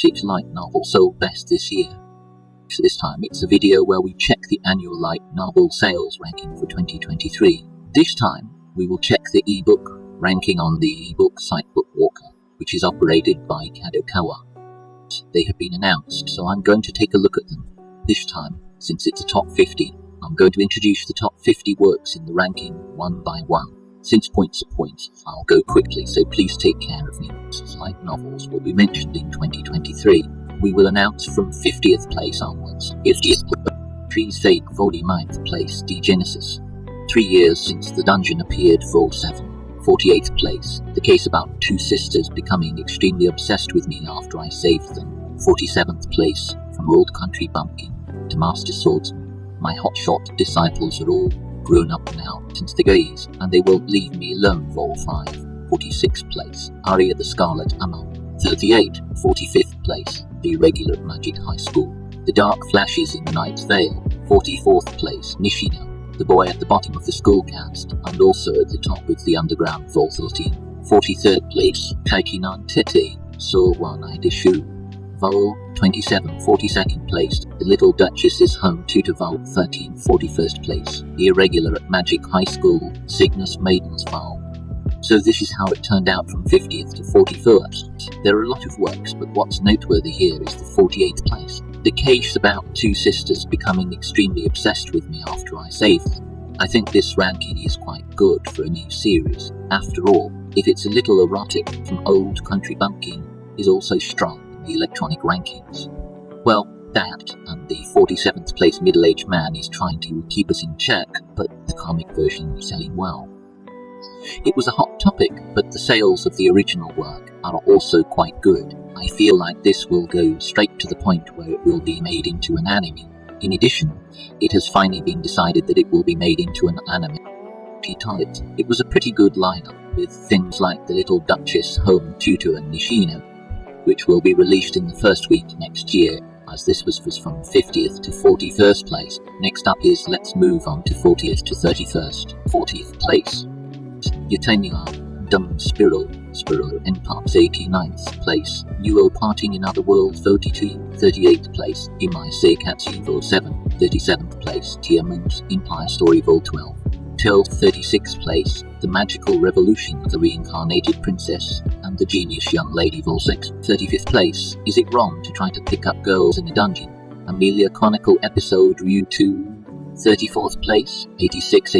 6 light novels sold best this year. So this time it's a video where we check the annual light novel sales ranking for 2023. This time we will check the ebook ranking on the ebook site Bookwalker, which is operated by Kadokawa. They have been announced, so I'm going to take a look at them. This time, since it's a top 50, I'm going to introduce the top 50 works in the ranking one by one. Since points are points, I'll go quickly, so please take care of me. Light novels will be mentioned in 2023. We will announce from 50th place onwards. 50th Trees Fake 49th place Degenesis. 3 years since the dungeon appeared, Vol 7. 48th place, the case about 2 sisters becoming extremely obsessed with me after I saved them. 47th place, from Old Country Bumpkin to Master Swordsman. My hotshot disciples are all grown up now since the gaze, and they won't leave me alone. Vol 5. 46th place, Aria the Scarlet Amon. 38. 45th place, The Irregular Magic High School. The Dark Flashes in Night's Vale. 44th place, Nishino, the boy at the bottom of the school cast, and also at the top with the underground. Vol 13. 43rd place, Kaikinan Tete, So One Deshu. Vol 27. 42nd place, The Little Duchess is Home Tutor. Vol 13. 41st place, The Irregular at Magic High School, Cygnus Maiden's Vow. So this is how it turned out from 50th to 41st. There are a lot of works, but what's noteworthy here is the 48th place. The case about 2 sisters becoming extremely obsessed with me after I saved them. I think this ranking is quite good for a new series. After all, if it's a little erotic, from Old Country Bumpkin is also strong in the electronic rankings. Well, that and the 47th place middle-aged man is trying to keep us in check, but the comic version is selling well. It was a hot topic, but the sales of the original work are also quite good. I feel like this will go straight to the point where it will be made into an anime. In addition, it has finally been decided that it will be made into an anime. It was a pretty good lineup, with things like The Little Duchess, Home Tutor and Nishino, which will be released in the first week next year, as this was from 50th to 41st place. Next up is Let's Move on to 40th to 31st. 40th place, Yatenya Dumb Spiral and Pop's 89th place. Ryuo Parting in Other World 32, 38th place. Imai Seikatsu Vol 7, 37th place. Tiamon's Empire Story Vol 12. Till 36th place, The Magical Revolution of the Reincarnated Princess and the Genius Young Lady Vol 6. 35th place, Is It Wrong to Try to Pick Up Girls in a Dungeon? Amelia Chronicle Episode Ryuo 2. 34th place, 86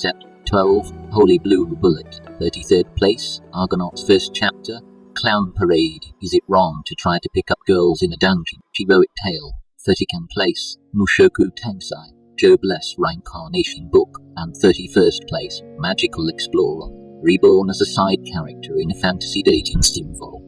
at 12, Holy Blue Bullet. 33rd place, Argonaut's First Chapter, Clown Parade, Is It Wrong to Try to Pick Up Girls in a Dungeon? Heroic Tale. 32nd place, Mushoku Tensei, Joe Bless Reincarnation Book. And 31st place, Magical Explorer, reborn as a side character in a fantasy dating sim vol.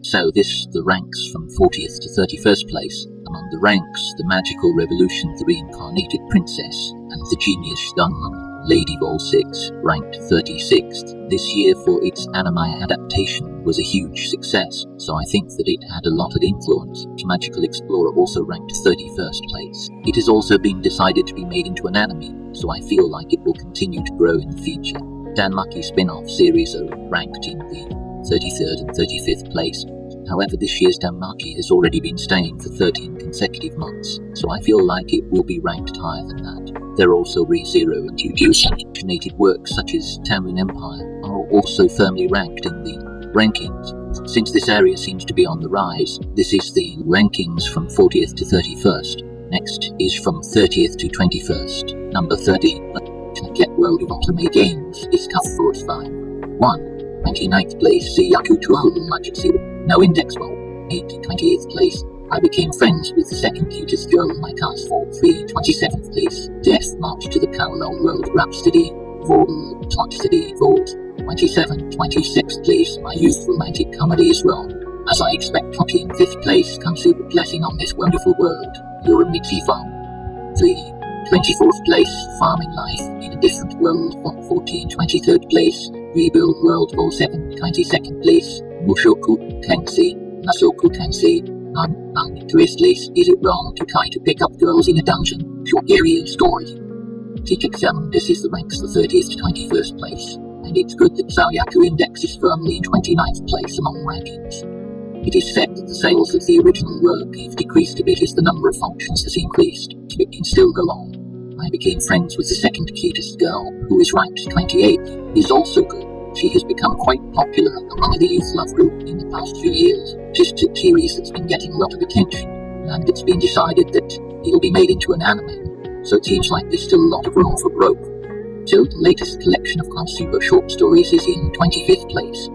So this the ranks from 40th to 31st place. Among the ranks, The Magical Revolution, The Reincarnated Princess, and The Genius Young Lady Vol 6, ranked 36th. This year for its anime adaptation was a huge success, so I think that it had a lot of influence. Magical Explorer also ranked 31st place. It has also been decided to be made into an anime, so I feel like it will continue to grow in the future. Danmachi spin-off series are ranked in the 33rd and 35th place. However, this year's Danmachi has already been staying for 13 consecutive months, so I feel like it will be ranked higher than that. There are also ReZero and Yu-Gi-Oh! Works such as Tamun Empire are also firmly ranked in the rankings. Since this area seems to be on the rise, this is the rankings from 40th to 31st. Next is from 30th to 21st. Number 30, Get World of Otome Games is Cutthroat 5. 1. 29th place, Seiyaku 12 Majutsu, no index roll. 28th place, I became friends with the second cutest girl in my class for 3. 27th place, Death March to the Parallel World Rhapsody, Vol. Toxicity Vault. 26th place, my youthful romantic comedy as well. As I expect, 5th place, Consumer Blessing on This Wonderful World, Your Mitzi Farm. 24th place, Farming Life in a Different World, Vol. 14. 23rd place, Rebuild World, Vol. 7. 22nd place, Mushoku Tensei, Place, Is It Wrong to Try to Pick Up Girls in a Dungeon? Short area story. Ticket 7, this is the ranks the 30th to 21st place, and it's good that Sayaku Index is firmly in 29th place among rankings. It is said that the sales of the original work have decreased a bit as the number of functions has increased, so it can still go on. I became friends with the second cutest girl, who is ranked 28, is also good. She has become quite popular among the youth love group in the past few years. Just a series that's been getting a lot of attention, and it's been decided that it'll be made into an anime, so it seems like there's still a lot of room for growth. So the latest collection of Konosuba short stories is in 25th place.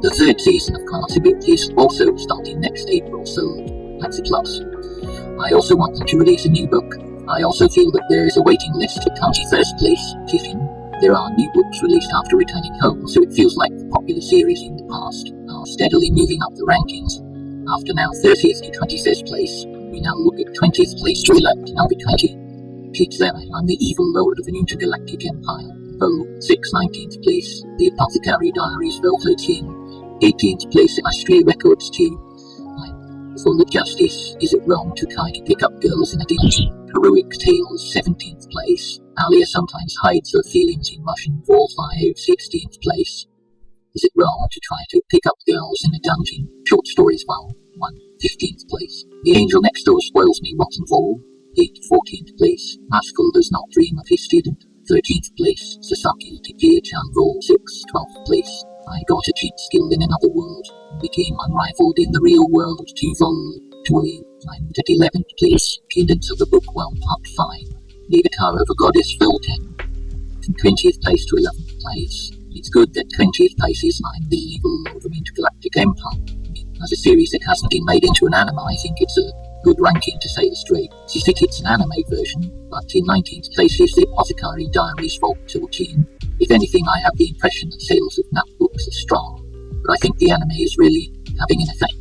The third season of Konosuba is also starting next April, so that's a plus. I also want them to release a new book. I also feel that there is a waiting list for 21st place, 15. There are new books released after returning home, so it feels like the popular series in the past are steadily moving up the rankings. After now 30th to 21st place, we now look at 20th place to elect number 20. Pete there, I'm the evil lord of an intergalactic empire. Vote 6, 19th place, The Apothecary Diaries, Vote 13. 18th place, Astria Records 2. Full of Justice, Is It Wrong to Try to Pick Up Girls in a Dungeon? Heroic Tales, 17th place. Alia Sometimes Hides Her Feelings in Russian Wall 5, 16th place. Is It Wrong to Try to Pick Up Girls in a Dungeon? Short Stories Vol. 1, 15th place. The Angel Next Door Spoils Me Rotten Vol. 8, 14th place. Haskell Does Not Dream of His Student. 13th place. Sasaki Takia-chan Vol. 6, 12th place. I Got a Cheat Skill in Another World, and Became Unrivaled in the Real World 2 Vol. 12, and at 11th place, Cadence of the Bookworm Part 5, The Avatar of a Goddess Vol. 10, from 20th place to 11th place. It's good that 20th place is I'm the evil lord of an intergalactic empire. As a series that hasn't been made into an anime, I think it's a good ranking to say the straight. I think it's an anime version, but in 19th place is The Apothecary Diaries Vol. 14. If anything, I have the impression that sales of NAP books are strong, but I think the anime is really having an effect.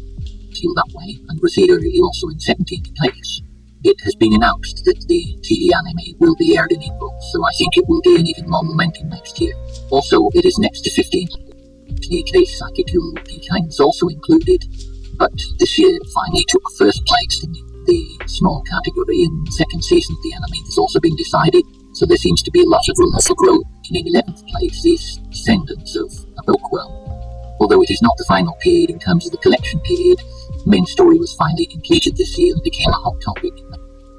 Feel that way, and Rosita is also in 17th place. It has been announced that the TV anime will be aired in April, so I think it will gain even more momentum next year. Also, it is next to 15th. Case Sakitul P-Time is also included, but this year it finally took first place in the small category in the second season of the anime has also been decided, so there seems to be a lot of room for growth. In 11th place is Ascendance of a Bookworm. Although it is not the final period in terms of the collection period, the main story was finally completed this year and became a hot topic.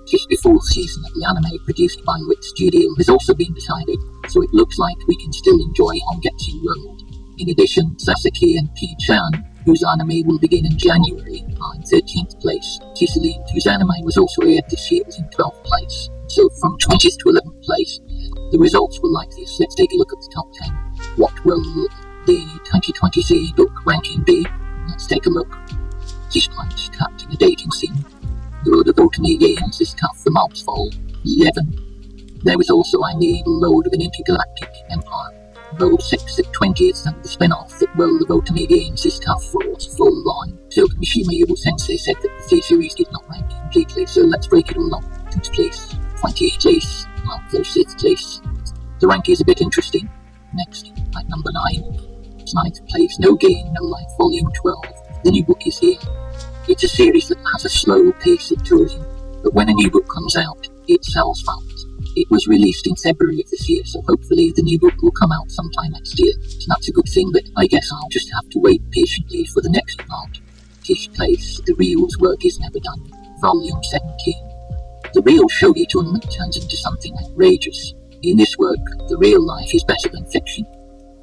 Just before season of the anime produced by Wit Studio has also been decided, so it looks like we can still enjoy Hongetsu World. In addition, Sasaki and P-chan, whose anime will begin in January, are in 13th place. Kisuli, whose anime was also aired this year, was in 12th place. So from 20th to 11th place, the results were like this. Let's take a look at the top 10. What will the 2023 book ranking be? Let's take a look. This one's trapped in a dating scene. The Road of Otome Games is tough for mobs Vol. 11. There was also I'm the evil lord of an intergalactic empire. Vol. 6 at 20th, and the spin-off that World of Otome Games is tough for full line. So Mishima Sensei said that the 3 series did not rank completely, so let's break it all up. 10th place, 28th place, 6th place. The rank is a bit interesting. Next, at number 9. 9th place, No Game, No Life, Volume 12. The new book is here. It's a series that has a slow pace of tourism, but when a new book comes out, it sells fast. It was released in February of this year, so hopefully the new book will come out sometime next year. So that's a good thing, but I guess I'll just have to wait patiently for the next part. This place, The Real's Work Is Never Done, Volume 17. The real shogi tournament turns into something outrageous. In this work, the real life is better than fiction.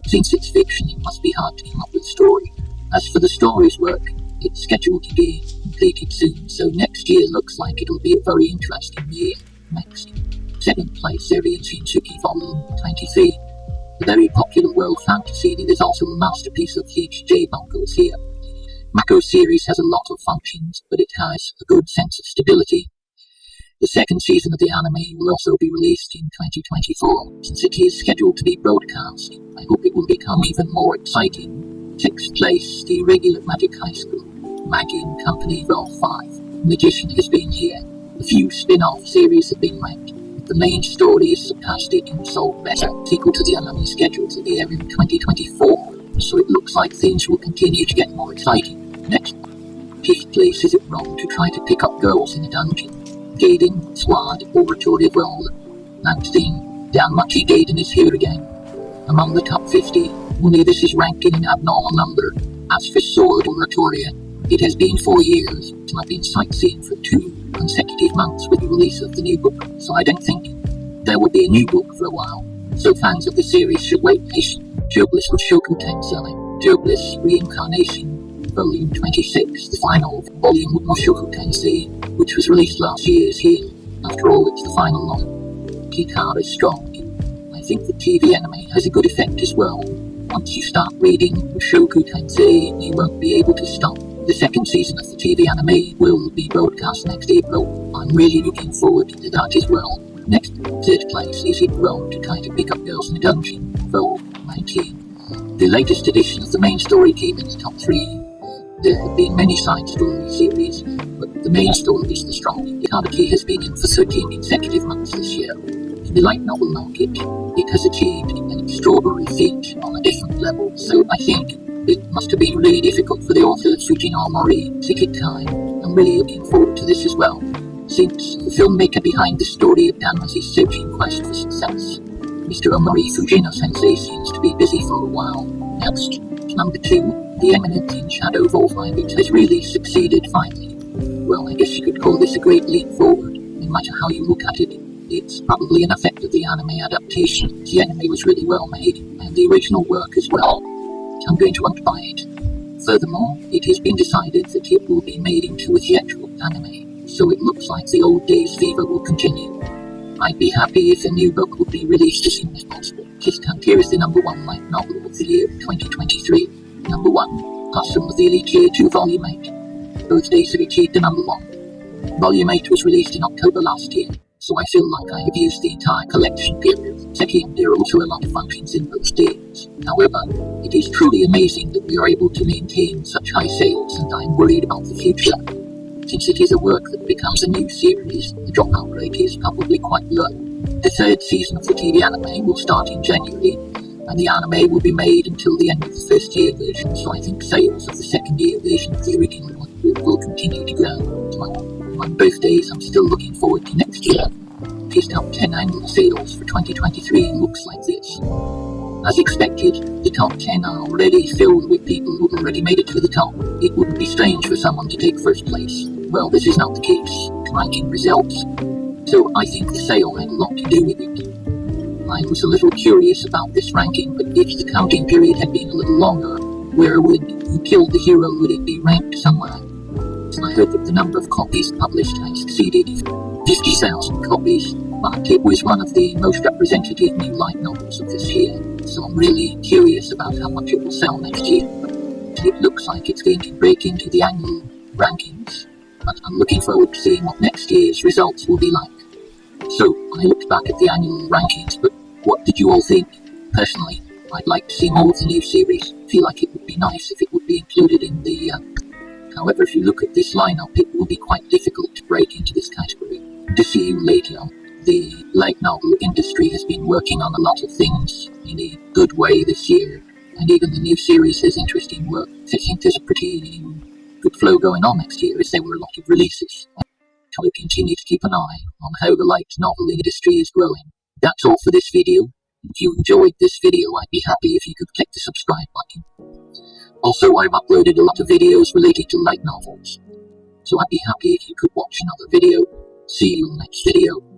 Since it's fiction, it must be hard to come up with a story. As for the story's work, it's scheduled to be completed soon, so next year looks like it'll be a very interesting year. Next, 7th place, Serian Shinsuki Volume 23. The very popular world fantasy that is also a masterpiece of H.J. Bunko's here. Mako's series has a lot of functions, but it has a good sense of stability. The second season of the anime will also be released in 2024, since it is scheduled to be broadcast. I hope it will become even more exciting. 6th place, The Irregular Magic High School, Magian Company Vol. 5. Magician has been here. A few spin-off series have been ranked. The main story is surpassed it and sold better. Sequel to the anime scheduled to air in 2024, so it looks like things will continue to get more exciting. Next, 5th place, Is It Wrong to Try to Pick Up Girls in a Dungeon? Gaiden, Squad, Oratoria Vol. And theme, Danmachi Gaiden is here again. Among the top 50, only this is ranked in an abnormal number. As for Sword Oratoria, It has been 4 years, and I've been sightseeing for 2 consecutive months with the release of the new book, so I don't think there will be a new book for a while. So fans of the series should wait patiently. Jobless Mushoku Tensei, Jobless Reincarnation, Volume 26, the final volume of Mushoku Tensei, which was released last year, is here. After all, it's the final one. Kikar is strong. I think the TV anime has a good effect as well. Once you start reading Mushoku Tensei, you won't be able to stop. The second season of the TV anime will be broadcast next April. I'm really looking forward to that as well. Next, third place is in Rome to try to pick up girls in a dungeon, Volume 19. The latest edition of the main story came in the top 3. There have been many side story series, but the main story is the strong. Haruki has been in for 13 consecutive months this year. In the light novel market, it has achieved an extraordinary feat on a different level, so I think it must have been really difficult for the author Fujinori Mori to take time. I'm really looking forward to this as well, since the filmmaker behind the story of Dama's searching quest for success. Mr. Omori Fujino-sensei seems to be busy for a while. Next, number 2, The Eminent in Shadow Vault, which has really succeeded finally. Well, I guess you could call this a great leap forward, no matter how you look at it. It's probably an effect of the anime adaptation. The anime was really well made, and the original work as well. I'm going to want to buy it. Furthermore, it has been decided that it will be made into a theatrical anime, so it looks like the old days fever will continue. I'd be happy if a new book would be released as soon as possible. This here is the number 1 light novel of the year 2023. Number 1, Custom of the Elite Year 2 Volume 8. Both days have achieved the number 1. Volume 8 was released in October last year, so I feel like I have used the entire collection period. Second, there are also a lot of functions in both days. However, it is truly amazing that we are able to maintain such high sales, and I'm worried about the future. Since it is a work that becomes a new series, the dropout rate is probably quite low. The third season of the TV anime will start in January, and the anime will be made until the end of the first year version, so I think sales of the second year version of the Irregular one will continue to grow. On both days, I'm still looking forward to next year. His top 10 annual sales for 2023 looks like this. As expected, the top 10 are already filled with people who already made it to the top. It wouldn't be strange for someone to take first place. Well, this is not the case. Ranking results. So I think the sale had a lot to do with it. I was a little curious about this ranking, but if the counting period had been a little longer, where would Who Killed the Hero would it be ranked somewhere? I heard that the number of copies published has exceeded 50,000 copies, but it was one of the most representative new light novels of this year, so I'm really curious about how much it will sell next year. It looks like it's going to break into the annual rankings, but I'm looking forward to seeing what next year's results will be like. So, I looked back at the annual rankings, but what did you all think? Personally, I'd like to see more of the new series. I feel like it would be nice if it would be included in the However, if you look at this lineup, it will be quite difficult to break into this category. To see you later. The light novel industry has been working on a lot of things in a good way this year, and even the new series has interesting work. I think there's a pretty good flow going on next year, as there were a lot of releases. I will continue to keep an eye on how the light novel industry is growing. That's all for this video. If you enjoyed this video, I'd be happy if you could click the subscribe button. Also, I've uploaded a lot of videos related to light novels, so I'd be happy if you could watch another video. See you in the next video.